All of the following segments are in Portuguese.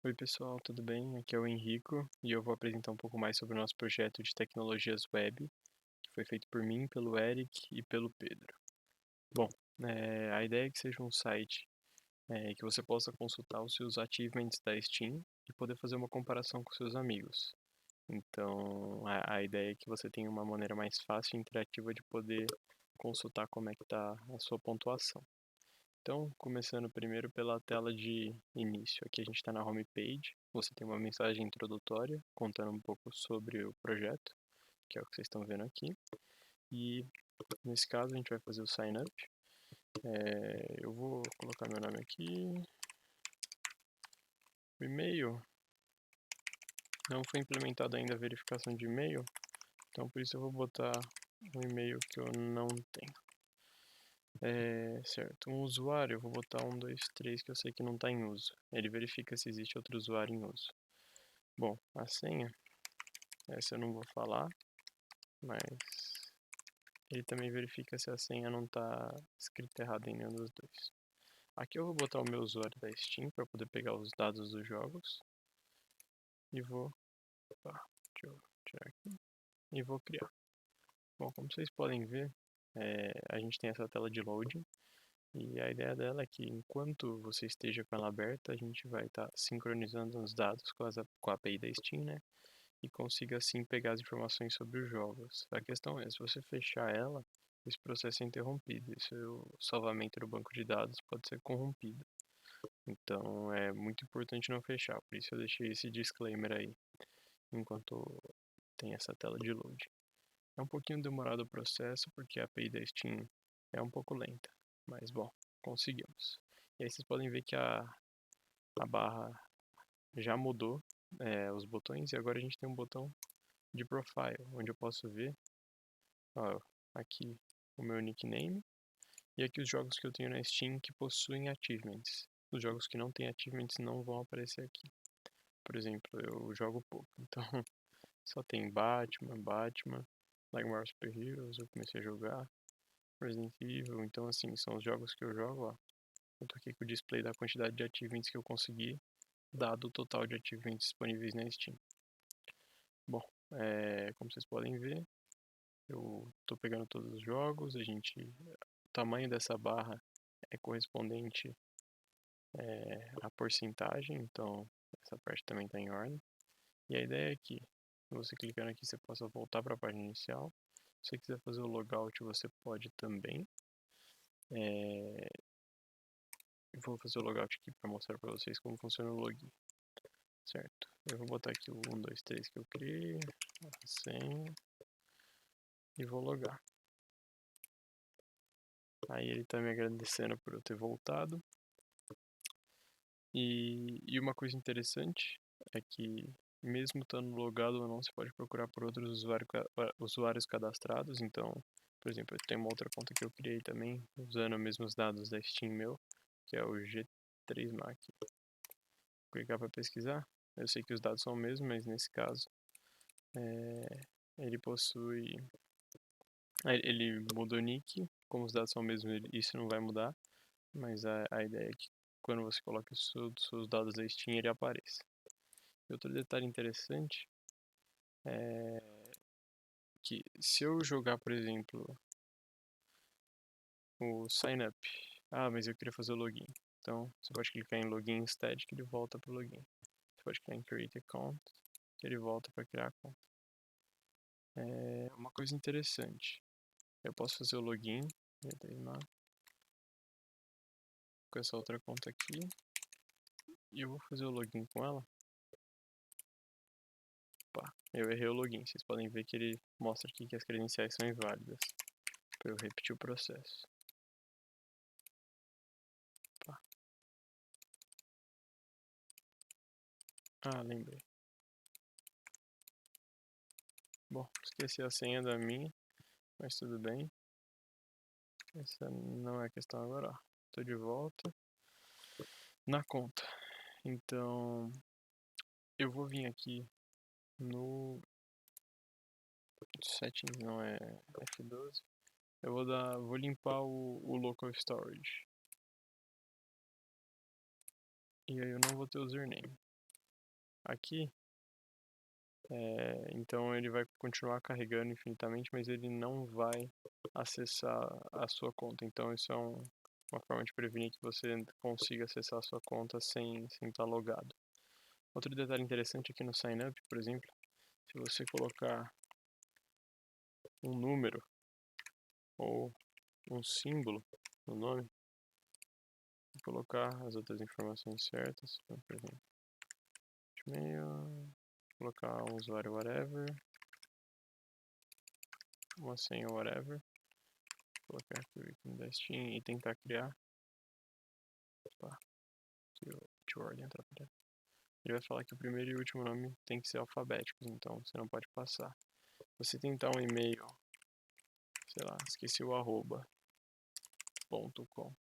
Oi pessoal, tudo bem? Aqui é o Henrico e eu vou apresentar um pouco mais sobre o nosso projeto de tecnologias web, que foi feito por mim, pelo Eric e pelo Pedro. Bom, a ideia é que seja um site que você possa consultar os seus achievements da Steam e poder fazer uma comparação com seus amigos. Então, a ideia é que você tenha uma maneira mais fácil e interativa de poder consultar como é que está a sua pontuação. Então, começando primeiro pela tela de início. Aqui a gente está na homepage. Você tem uma mensagem introdutória contando um pouco sobre o projeto, que é o que vocês estão vendo aqui. E nesse caso a gente vai fazer o sign up. Eu vou colocar meu nome aqui. O e-mail. Não foi implementado ainda a verificação de e-mail, então por isso eu vou botar um e-mail que eu não tenho. Certo, um usuário, eu vou botar 123 que eu sei que não está em uso. Ele verifica se existe outro usuário em uso. Bom, a senha, essa eu não vou falar, mas ele também verifica se a senha não está escrita errada em nenhum dos dois. Aqui eu vou botar o meu usuário da Steam para poder pegar os dados dos jogos. E vou, deixa eu tirar aqui, e vou criar. Bom, como vocês podem ver, a gente tem essa tela de loading. E a ideia dela é que enquanto você esteja com ela aberta, a gente vai estar sincronizando os dados com a API da Steam, né? E consiga assim pegar as informações sobre os jogos. A questão é, se você fechar ela, esse processo é interrompido. E seu salvamento do banco de dados pode ser corrompido. Então é muito importante não fechar. Por isso eu deixei esse disclaimer aí, enquanto tem essa tela de load. É um pouquinho demorado o processo, porque a API da Steam é um pouco lenta. Mas bom, conseguimos. E aí vocês podem ver que a barra já mudou os botões e agora a gente tem um botão de profile, onde eu posso ver ó, aqui o meu nickname e aqui os jogos que eu tenho na Steam que possuem achievements. Os jogos que não têm achievements não vão aparecer aqui. Por exemplo, eu jogo pouco, então só tem Batman, Lego Marvel Super Heroes, eu comecei a jogar, Resident Evil, então assim, são os jogos que eu jogo, ó. Eu tô aqui com o display da quantidade de achievements que eu consegui, dado o total de achievements disponíveis na Steam. Bom, como vocês podem ver, eu tô pegando todos os jogos, o tamanho dessa barra é correspondente à porcentagem, então essa parte também está em ordem. E a ideia é que, você clicando aqui, você possa voltar para a página inicial. Se você quiser fazer o logout, você pode também. Eu vou fazer o logout aqui para mostrar para vocês como funciona o login. Certo, eu vou botar aqui o 1, 2, 3 que eu criei, a senha, e vou logar. Aí ele está me agradecendo por eu ter voltado. E uma coisa interessante é que, mesmo estando logado ou não, você pode procurar por outros usuários cadastrados. Então, por exemplo, eu tenho uma outra conta que eu criei também, usando os mesmos dados da Steam meu, que é o G3Mac. Vou clicar para pesquisar. Eu sei que os dados são os mesmos, mas nesse caso, ele possui. Ele muda o nick, como os dados são os mesmos, isso não vai mudar, mas a ideia é que quando você coloca os seus dados da Steam, ele apareça. E outro detalhe interessante é que se eu jogar, por exemplo, o sign up, mas eu queria fazer o login. Então, você pode clicar em login instead que ele volta para o login. Você pode clicar em create account que ele volta para criar a conta. Uma coisa interessante, eu posso fazer o login com essa outra conta aqui e eu vou fazer o login com ela. Opa, eu errei o login. Vocês podem ver que ele mostra aqui que as credenciais são inválidas. Para eu repetir o processo. Lembrei. Bom, esqueci a senha da minha, mas tudo bem. Essa não é a questão agora, ó. Tô de volta na conta. Então, eu vou vir aqui no settings, não é F12. Vou limpar o local storage. E aí eu não vou ter username. aqui, então ele vai continuar carregando infinitamente, mas ele não vai acessar a sua conta. Então isso é uma forma de prevenir que você consiga acessar a sua conta sem estar logado. Outro detalhe interessante aqui no sign up, por exemplo, se você colocar um número ou um símbolo no nome, e colocar as outras informações certas, por exemplo, e-mail, colocar um usuário whatever, uma senha whatever, colocar aqui o ícone da Steam e tentar criar. Opa, deixa a ordem atrapalhar. Ele vai falar que o primeiro e o último nome tem que ser alfabéticos, então você não pode passar. Você tentar um e-mail, sei lá, esqueci o @.com.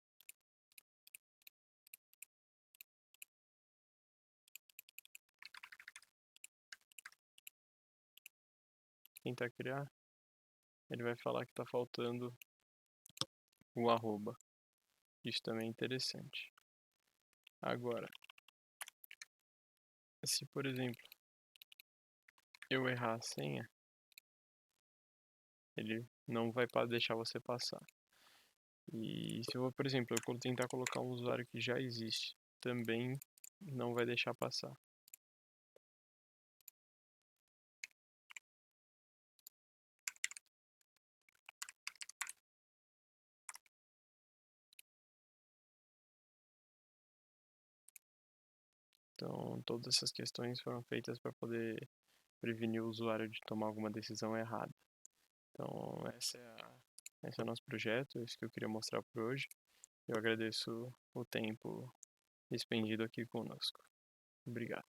Tentar criar, ele vai falar que está faltando o arroba. Isso também é interessante. Agora, se por exemplo eu errar a senha, ele não vai deixar você passar. E se eu, por exemplo, eu tentar colocar um usuário que já existe, também não vai deixar passar. Então, todas essas questões foram feitas para poder prevenir o usuário de tomar alguma decisão errada. Então, esse é o nosso projeto, isso que eu queria mostrar por hoje. Eu agradeço o tempo expendido aqui conosco. Obrigado.